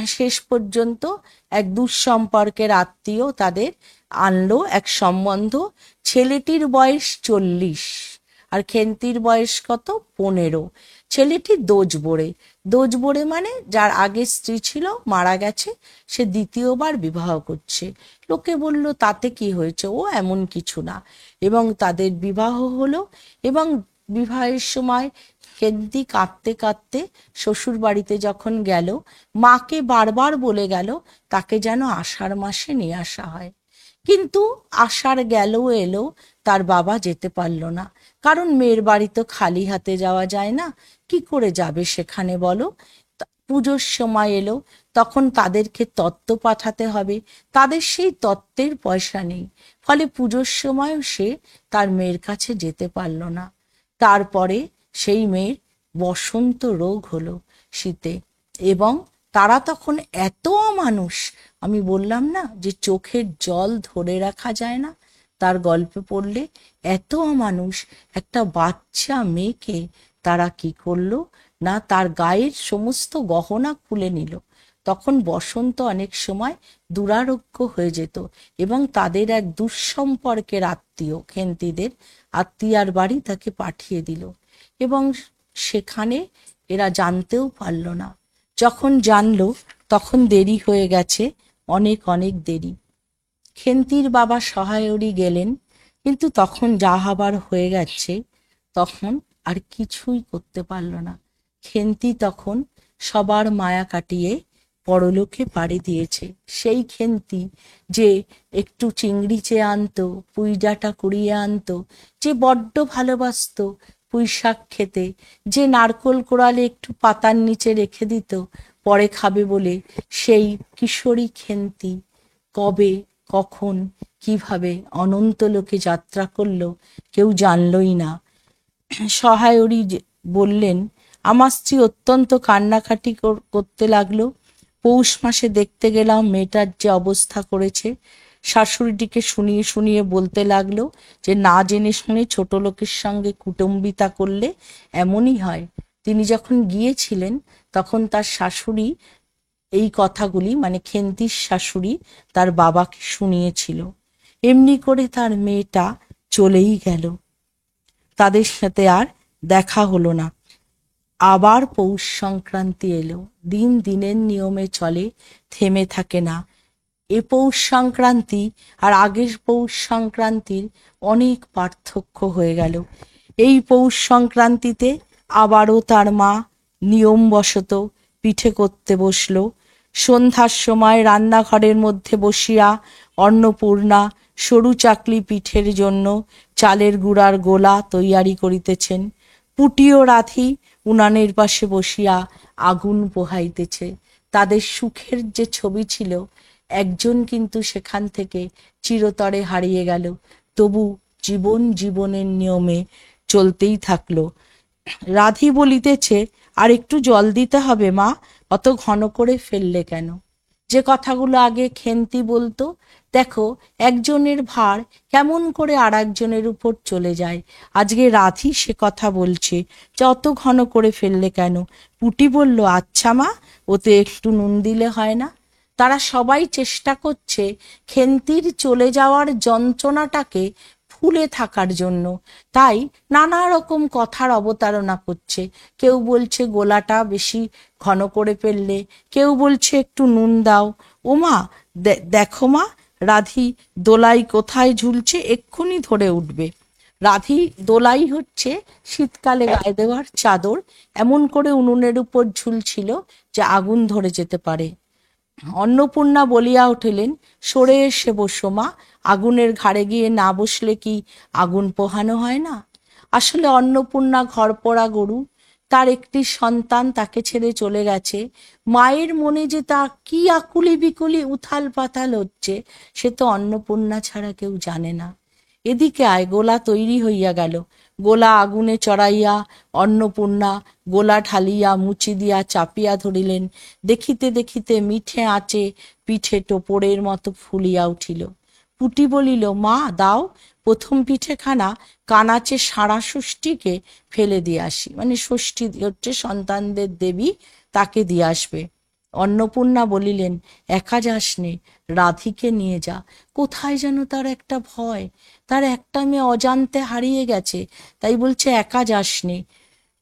শেষ পর্যন্ত এক দুঃসম্পর্কের আত্মীয় তাদের আনলো এক সম্বন্ধ। ছেলেটির বয়স 40 আর খেন্তির বয়স কত, 15। ছেলেটি দোজবড়ে মানে যার আগে স্ত্রী ছিল, মারা গেছে, সে দ্বিতীয়বার বিবাহ করছে। লোকে বলল তাতে কি হয়েছে, ও এমন কিছু না। এবং তাদের বিবাহ হলো। এবং বিবাহের সময় খেন্তি কাঁদতে কাঁদতে শ্বশুর বাড়িতে যখন গেল, মাকে বারবার বলে গেল তাকে যেন আষাঢ় মাসে নিয়ে আসা হয়। কিন্তু আষাঢ় গেল এলো, তার বাবা যেতে পারল না। কারণ মেয়ের বাড়ি তো খালি হাতে যাওয়া যায় না, কি করে যাবে সেখানে বলো। পুজোর সময় এলো, তখন তাদেরকে তত্ত্ব পাঠাতে হবে, তাদের সেই তত্ত্বের পয়সা নেই। ফলে পুজোর সময়ও সে তার মেয়ের কাছে যেতে পারল না। তারপরে সেই মেয়ের বসন্ত রোগ হলো শীতে। এবং তারা তখন এত মানুষ, আমি বললাম না যে চোখের জল ধরে রাখা যায় না তার গল্পে পড়লে, এত মানুষ, একটা বাচ্চা মেয়েকে তারা কি করলো না, তার গায়ের সমস্ত গহনা খুলে নিল। তখন বসন্ত অনেক সময় দুরারোগ্য হয়ে যেত। এবং তাদের এক দুঃসম্পর্কের আত্মীয়, খেন্তিদের আত্মীয়ার বাড়ি তাকে পাঠিয়ে দিল। এবং সেখানে এরা জানতেও পারল না। যখন জানলো তখন দেরি হয়ে গেছে, অনেক অনেক দেরি। খেন্তির বাবা সহায়রী গেলেন, কিন্তু তখন যা হবার হয়ে গেছে, তখন আর কিছুই করতে পারল না। খেন্তি তখন সবার মায়া কাটিয়ে পরলোকে পাড়ি দিয়েছে। সেই খেন্তি যে একটু চিংড়ি চেয়ে আনতো, পুঁই ডাঁটা কুড়িয়ে আনতো, যে বড্ড ভালোবাসতো পুঁই শাক খেতে, যে নারকোল কোড়ালে একটু পাতার নিচে রেখে দিত পরে খাবে বলে, সেই কিশোরী খেন্তি কবে, কখন, কিভাবে অনন্ত লোকে যাত্রা করলো কেউ জানলই না। সহায়রী বললেন, আমার স্ত্রী অত্যন্ত কান্নাকাটি করতে লাগলো। পৌষ মাসে দেখতে গেলাম মেয়েটার যে অবস্থা করেছে। শাশুড়িটিকে শুনিয়ে শুনিয়ে বলতে লাগলো যে না জেনে শুনে ছোট লোকের সঙ্গে কুটুম্বিতা করলে এমনই হয়। তিনি যখন গিয়েছিলেন তখন তার শাশুড়ি এই কথাগুলি, মানে খেন্তির শাশুড়ি, তার বাবাকে শুনিয়েছিল। এমনি করে তার মেয়েটা চলেই গেল, তাদের সাথে আর দেখা হলো না। আবার পৌষ সংক্রান্তি এলো, দিন দিনের নিয়মে চলে, থেমে থাকে না। এ পৌষ সংক্রান্তি আর আগের পৌষ সংক্রান্তির অনেক পার্থক্য হয়ে গেল। এই পৌষ সংক্রান্তিতে আবারও তার মা নিয়মবশত পিঠে করতে বসলো। সন্ধ্যার সময় রান্নাঘরের মধ্যে বসিয়া অন্নপূর্ণা সরু চাকলি পিঠের জন্য চালের গুঁড়ার গোলা তৈয়ারি করিতেছেন। পুটি ও রাধি উনানের পাশে বসিয়া আগুন পোহাইতেছে। তাদের সুখের যে ছবি ছিল, একজন কিন্তু সেখান থেকে চিরতরে হারিয়ে গেল। তবু জীবনের নিয়মে চলতেই থাকলো। রাধি বলিতেছে, আর একটু জল দিতে হবে মা, অত ঘন করে ফেললে কেন? যে কথাগুলো আগে খেন্তি বলতো, দেখো একজনের ভার কেমন করে আর একজনের উপর চলে যায়, আজকে রাধি সে কথা বলছে যে অত ঘন করে ফেললে কেন? পুটি বলল, আচ্ছা মা, ওতে একটু নুন দিলে হয় না? তারা সবাই চেষ্টা করছে খেন্তির চলে যাওয়ার যন্ত্রণাটাকে ফুলে থাকার জন্য, তাই নানা রকম কথার অবতারণা করছে। কেউ বলছে গোলাটা বেশি ঘন করে ফেললে, কেউ বলছে একটু নুন দাও। ওমা, দেখো মা, রাধি দোলাই কোথায় ঝুলছে, এক্ষুনি ধরে উঠবে। রাধি দোলাই হচ্ছে শীতকালে গায়ে দেওয়ার চাদর, এমন করে উনুনের উপর ঝুলছিল যে আগুন ধরে যেতে পারে। অন্নপূর্ণা বলিয়া উঠিলেন, সরে এসে বসো মা, আগুনের ঘাড়ে গিয়ে না বসলে কি আগুন পোহানো হয় না? আসলে অন্নপূর্ণা ঘরপোড়া গরু, তার একটি সন্তান তাকে ছেড়ে চলে গেছে। মায়ের মনে যে তা কি আকুলি বিকুলি উথাল পাথাল হচ্ছে, সে তো অন্নপূর্ণা ছাড়া কেউ জানে না। এদিকে আয়, গোলা তৈরি হইয়া গেল। গোলা আগুনে চড়াইয়া অন্নপূর্ণা গোলা ঢালিয়া মুচি দিয়া চাপিয়া ধরিলেন। দেখিতে দেখিতে মিঠে আঁচে পিঠে টোপরের মতো ফুলিয়া উঠিল। পুটি বলিল, মা দাও, প্রথম পিঠেখানা কানাচে সারা ষষ্ঠীকে ফেলে দিয়ে আসি, মানে ষষ্ঠী হচ্ছে সন্তানদের দেবী, তাকে দিয়ে আসবে। অন্নপূর্ণা বলিলেন, একা যাস নে, রাধিকে নিয়ে যা। কোথায় যেন তার একটা ভয়, তার একটা মেয়ে অজান্তে হারিয়ে গেছে, তাই বলছে একা যাস নে।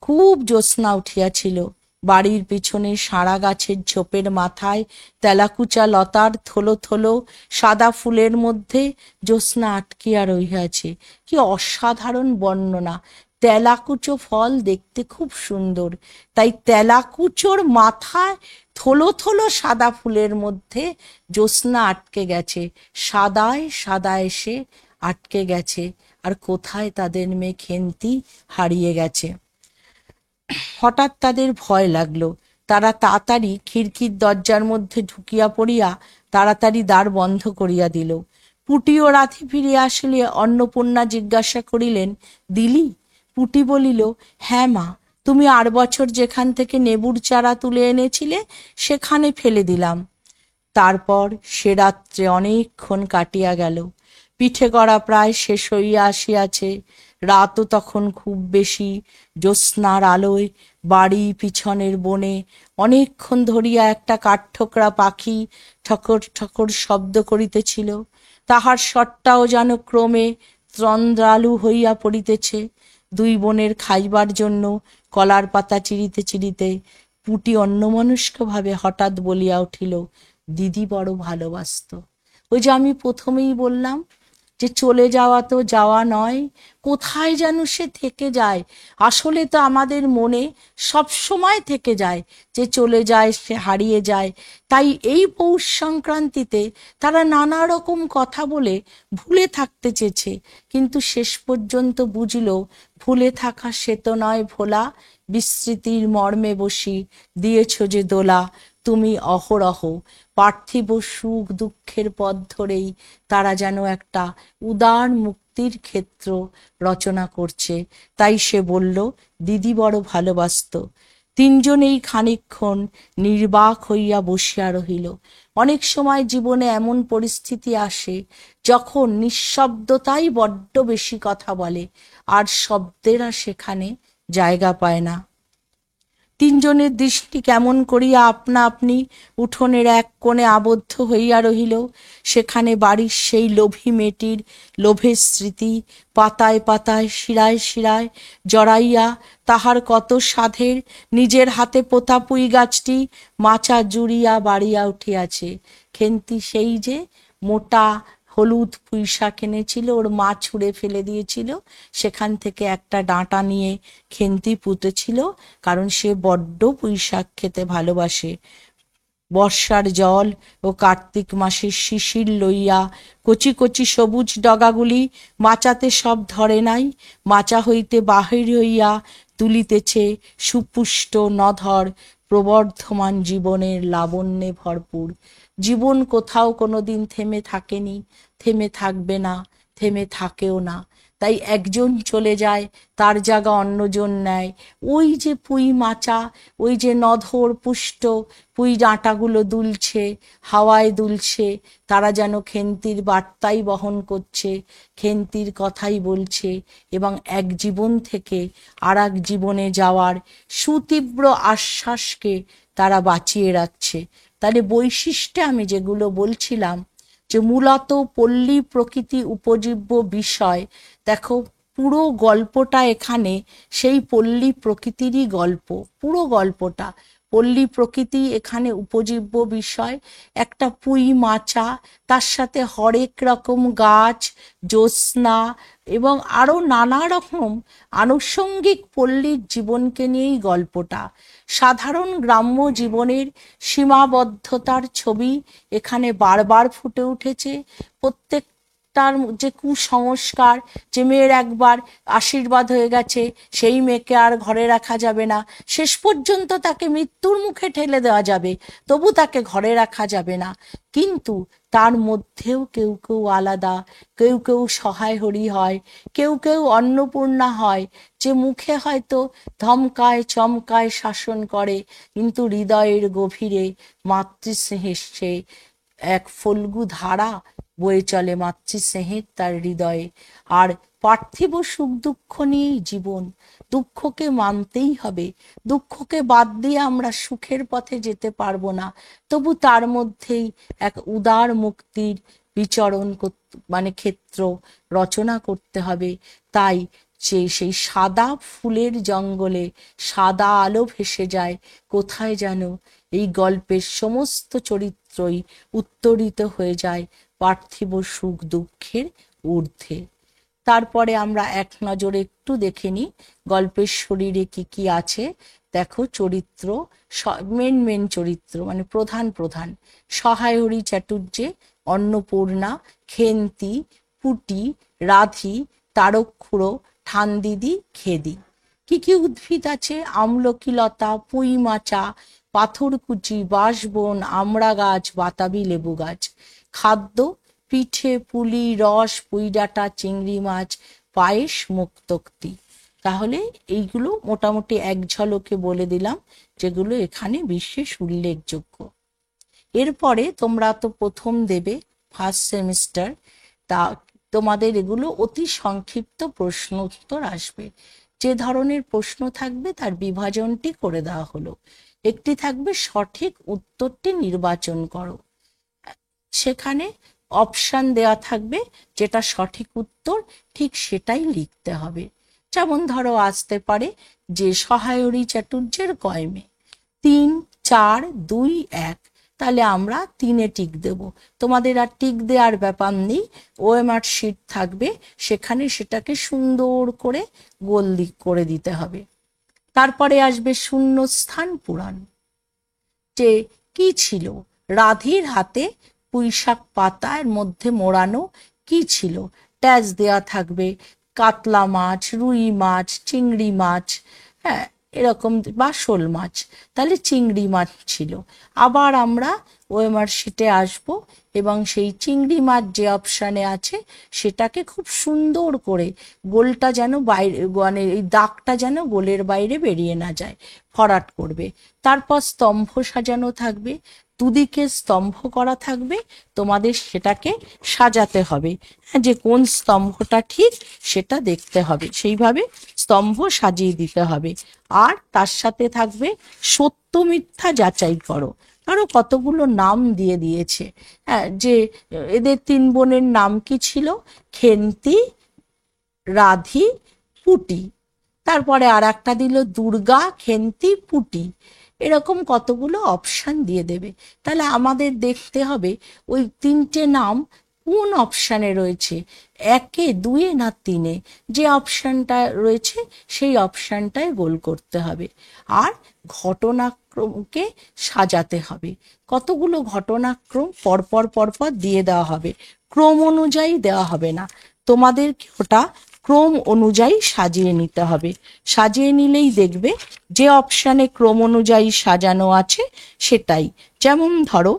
খুব জ্যোৎস্না উঠিয়াছিল। বাড়ির পিছনে সারা গাছের ঝোপের মাথায় তেলাকুচা লতার থলো থলো সাদা ফুলের মধ্যে জ্যোৎস্না আটকিয়া রহিয়াছে। কি অসাধারণ বর্ণনা! তেলাকুচো ফল দেখতে খুব সুন্দর, তাই তেলাকুচোর মাথায় থলো থলো সাদা ফুলের মধ্যে জ্যোৎস্না আটকে গেছে, সাদায় সাদা এসে আটকে গেছে। আর কোথায় তাদের মেয়ে খেন্তি হারিয়ে গেছে। হঠাৎ তাদের ভয় লাগলো। তারা তাড়াতাড়ি খিড়কির দরজার মধ্যে ঢুকিয়া পড়িয়া তাড়াতাড়ি দ্বার বন্ধ করিয়া দিল। পুটি ও রাধি ফিরিয়া আসিলে অন্নপূর্ণা জিজ্ঞাসা করিলেন, দিলি? পুটি বলিল, হ্যাঁ মা, তুমি 8 বছর যেখান থেকে নেবুর চারা তুলে এনেছিলে সেখানে ফেলে দিলাম। তারপর সে রাত্রে অনেকক্ষণ কাটিয়া গেল। পিঠে করা প্রায় শেষ হইয়া আসিয়াছে। রাতও তখন খুব বেশি। জ্যোৎস্নার আলোয় বাড়ি পিছনের বনে অনেকক্ষণ ধরিয়া একটা কাঠঠোকরা পাখি ঠকর ঠকর শব্দ করিতেছিল। তাহার স্বরটাও যেন ক্রমে তন্দ্রালু হইয়া পড়িতেছে। দুই বোনের খাইবার জন্য কলার পাতা চিরিতে চিরিতে পুটি অন্যমনস্কভাবে হঠাৎ বলিয়া উঠিল, দিদি বড় ভালোবাসত। ওই যে আমি প্রথমেই বললাম যে চলে যাওয়া তো যাওয়া নয়, কোথায় যেন সে থেকে যায়। আসলে তো আমাদের মনে সব সময় থেকে যায়, যে চলে যায় সে হারিয়ে যায়। তাই এই পৌষ সংক্রান্তিতে তারা নানা রকম কথা বলে ভুলে থাকতে চেয়েছে, কিন্তু শেষ পর্যন্ত বুঝল ভুলে থাকা সে তো নয় ভোলা, বিস্মৃতির মর্মে বসি দিয়েছ যে দোলা, তুমি অহরহ। পার্থিব সুখ দুঃখের পথ ধরেই তারা যেন একটা উদার মুক্তির ক্ষেত্র রচনা করছে। তাই সে বলল, দিদি বড় ভালোবাসত। তিনজনেই খানিকক্ষণ নির্বাক হইয়া বসিয়া রহিল। অনেক সময় জীবনে এমন পরিস্থিতি আসে যখন নিঃশব্দতাই বড্ড বেশি কথা বলে, আর শব্দেরা সেখানে জায়গা পায় না। তিনজনের দৃষ্টি কেমন করিয়া আপনা আপনি উঠোনের এক কোণে আবদ্ধ হইয়া রহিল। সেখানে বাড়ির সেই লোভী মেয়েটির লোভের স্মৃতি পাতায় পাতায় শিরায় শিরায় জড়াইয়া তাহার কত সাধের নিজের হাতে পোতা পুঁই গাছটি মাচা জুড়িয়া বাড়িয়া উঠিয়াছে। খেন্তি সেই যে মোটা হলুদ পুঁই শাক এনেছিল, ওর মা ছুঁড়ে ফেলে দিয়েছিল, সেখান থেকে একটা ডাঁটা নিয়ে খেন্তি পুঁতেছিল, কারণ সে বড্ড পুঁই শাক খেতে ভালোবাসে। বর্ষার জল ও কার্তিক মাসের শিশির লইয়া কচি কচি সবুজ ডগাগুলি মাচাতে সব ধরে নাই, মাচা হইতে বাহির হইয়া তুলিতেছে সুপুষ্ট নধর প্রবর্ধমান জীবনের লাবণ্যে ভরপুর। জীবন কোথাও কোনোদিন থেমে থাকেনি, থেমে থাকবে না, থেমে থাকেও না। তাই একজন চলে যায়, তার জায়গা অন্যজন নেয়। ওই যে পুঁই মাচা, ওই যে নধর পুষ্ট পুঁই ডাঁটাগুলো দুলছে, হাওয়ায় দুলছে, তারা যেন খেন্তির বার্তাই বহন করছে, খেন্তির কথাই বলছে, এবং এক জীবন থেকে আর এক জীবনে যাওয়ার সুতীব্র আশ্বাসকে তারা বাঁচিয়ে রাখছে। তাহলে বৈশিষ্ট্যে আমি যেগুলো বলছিলাম, যে মূলত পল্লী প্রকৃতি উপজীব্য বিষয়, দেখো পুরো গল্পটা এখানে সেই পল্লী প্রকৃতিরই গল্প। পুরো গল্পটা পল্লী প্রকৃতি এখানে উপজীব্য বিষয়। একটা পুঁই মাচা, তার সাথে হরেক রকম গাছ, জ্যোৎস্না এবং আরও নানা রকম আনুষঙ্গিক পল্লীর জীবনকে নিয়েই গল্পটা। সাধারণ গ্রাম্য জীবনের সীমাবদ্ধতার ছবি এখানে বারবার ফুটে উঠেছে। প্রত্যেকটার যে কুসংস্কার, যে মেয়ের একবার আশীর্বাদ হয়ে গেছে সেই মেয়েকে আর ঘরে রাখা যাবে না, শেষ পর্যন্ত তাকে মৃত্যুর মুখে ঠেলে দেওয়া যাবে, তবু তাকে ঘরে রাখা যাবে না। কিন্তু তার মধ্যেও কেউ কেউ আলাদা, কেউ কেউ সহায় হরি হয়, কেউ কেউ অন্নপূর্ণা হয়, যে মুখে হয়তো ধমকায় চমকায় শাসন করে, কিন্তু হৃদয়ের গভীরে মাতৃস্নেহের সে এক ফল্গু ধারা বয়ে চলে, মাতৃস্নেহের তার হৃদয়ে। আর পার্থিব সুখ দুঃখ নিয়েই জীবন, দুঃখকে মানতেই হবে, দুঃখকে বাদ দিয়ে আমরা সুখের পথে যেতে পারবো না। তবু তার মধ্যেই এক উদার মুক্তির বিচরণ মানে ক্ষেত্র রচনা করতে হবে। তাই সেই সাদা ফুলের জঙ্গলে সাদা আলো ভেসে যায়, কোথায় যেন এই গল্পের সমস্ত চরিত্রই উত্তরিত হয়ে যায় পার্থিব সুখ দুঃখের ঊর্ধ্বে। তারপরে আমরা এক নজরে একটু দেখে নিই গল্পের শরীরে কি কি আছে। দেখো চরিত্র, মেন চরিত্র মানে প্রধান সহায়হরি চাটুর্যে, অন্নপূর্ণা, খেন্তি, পুটি, রাধি, তারকখুড়ো, ঠানদিদি, খেদি। কি কি উদ্ভিদ আছে? আমলকি লতা, পুঁই মাচা, পাথরকুচি, বাঁশবন, আমড়া গাছ, বাতাবি লেবু গাছ। খাদ্য পিঠে, পুলি, রস, পুঁইডাঁটা, চিংড়ি মাছ, পায়েস, মুক্তোক্তি। তাহলে এইগুলো মোটামুটি এক ঝলকে বলে দিলাম, যেগুলো এখানে বিশেষ উল্লেখযোগ্য। এরপরে তোমরা তো প্রথম দেবে, ফার্স্ট সেমিস্টার, তা তোমাদের এগুলো অতি সংক্ষিপ্ত প্রশ্ন উত্তর আসবে। যে ধরনের প্রশ্ন থাকবে তার বিভাজনটি করে দেওয়া হলো। একটি থাকবে সঠিক উত্তরটি নির্বাচন করো, সেখানে অপশান দেওয়া থাকবে, যেটা সঠিক উত্তর ঠিক সেটাই লিখতে হবে। যেমন ধরো আসতে পারে যে সহায়রী চাটুর্যের কয় মেয়ে? 3, 4, 2, 1। তাহলে আমরা 3-এ টিক দেব। তোমাদের আর টিক দেওয়ার ব্যাপার নেই, ওএমআর শিট থাকবে, সেখানে সেটাকে সুন্দর করে গোল করে দিতে হবে। তারপরে আসবে শূন্যস্থান পূরণ। যে কি ছিল? রাধির হাতে পুঁইশাক পাতার মধ্যে মোড়ানো কি ছিল? ট্যাজ দেওয়া থাকবে, কাতলা মাছ, রুই মাছ, চিংড়ি মাছ, হ্যাঁ এরকম, বা শোল মাছ। তাহলে চিংড়ি মাছ ছিল। আবার আমরা ওএমআর শিটে আসবো এবং সেই চিংড়ি মাছ যে অপশানে আছে সেটাকে খুব সুন্দর করে গোলটা যেন বাইরে, মানে এই দাগটা যেন গোলের বাইরে বেরিয়ে না যায়, ভরাট করবে। তারপর স্তম্ভ সাজানো থাকবে, দুদিকে স্তম্ভ করা থাকবে, তোমাদের সেটাকে সাজাতে হবে, যে কোন স্তম্ভটা ঠিক সেটা দেখতে হবে, সেইভাবে স্তম্ভ সাজিয়ে দিতে হবে। আর তার সাথে থাকবে সত্য মিথ্যা যাচাই করো। আরো কতগুলো নাম দিয়ে দিয়েছে, হ্যাঁ, যে এদের 3 বোনের নাম কি ছিল? খেন্তি, রাধি, পুটি। তারপরে আর একটা দিল দুর্গা, খেন্তি, পুটি। এরকম কতগুলো অপশান দিয়ে দেবে। তাহলে আমাদের দেখতে হবে ওই 3টে নাম কোন অপশানে রয়েছে, 1-এ, 2-এ না 3-এ। যে অপশানটা রয়েছে সেই অপশানটায় গোল করতে হবে। আর ঘটনাক্রমকে সাজাতে হবে। কতগুলো ঘটনাক্রম পরপর দিয়ে দেওয়া হবে, ক্রম অনুযায়ী দেওয়া হবে না, তোমাদেরকে ওটা ক্রম অনুযায়ী সাজিয়ে নিতে হবে। সাজিয়ে নিলেই দেখবে যে অপশানে ক্রম অনুযায়ী সাজানো আছে সেটাই। যেমন ধরো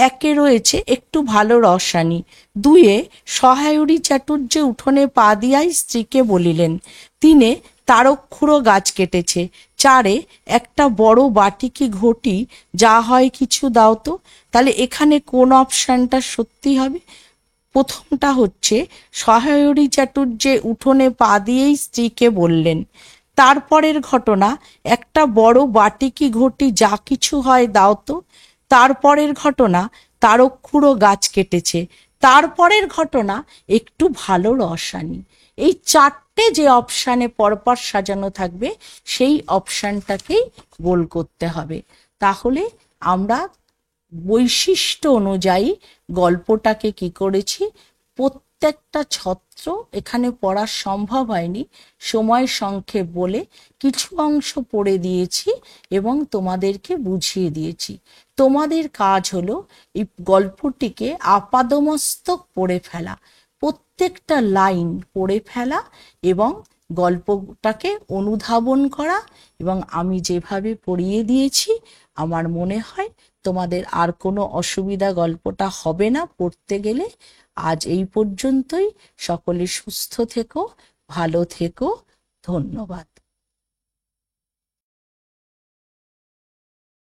একে রয়েছে একটু ভালো রসানি, দুয়ে সহায়রী চাটুর্যে উঠোনে পা দিয়াই স্ত্রীকে বলিলেন, তিনে তারক্ষুড়ো গাছ কেটেছে, চারে একটা বড় বাটি কি ঘটি যা হয় কিছু দাও তো। তাহলে এখানে কোন অপশানটা সত্যি হবে? প্রথমটা হচ্ছে সহায়রী চাটুর্যে উঠোনে পা দিয়েই স্ত্রীকে বললেন। তারপরের ঘটনা, একটা বড় বাটি কি ঘটি যা কিছু হয় দাও তো। তারপরের ঘটনা, তারক্ষুড়ো গাছ কেটেছে। তারপরের ঘটনা, একটু ভালো রসানি। এই চারটে যে অপশানে পরপর সাজানো থাকবে সেই অপশানটাকেই গোল করতে হবে। তাহলে আমরা বৈশিষ্ট্য অনুযায়ী গল্পটাকে কি করেছি, প্রত্যেকটা ছত্র এখানে পড়া সম্ভব হয়নি, সময় সংক্ষেপ বলে কিছু অংশ পড়ে দিয়েছি এবং তোমাদেরকে বুঝিয়ে দিয়েছি। তোমাদের কাজ হলো এই গল্পটিকে আপাদমস্তক পড়ে ফেলা, প্রত্যেকটা লাইন পড়ে ফেলা এবং গল্পটাকে অনুধাবন করা। এবং আমি যেভাবে পড়িয়ে দিয়েছি আমার মনে হয় তোমাদের আর কোনো অসুবিধা গল্পটা হবে না পড়তে গেলে। আজ এই পর্যন্তই। সকলে সুস্থ থেকো, ভালো থেকো। ধন্যবাদ।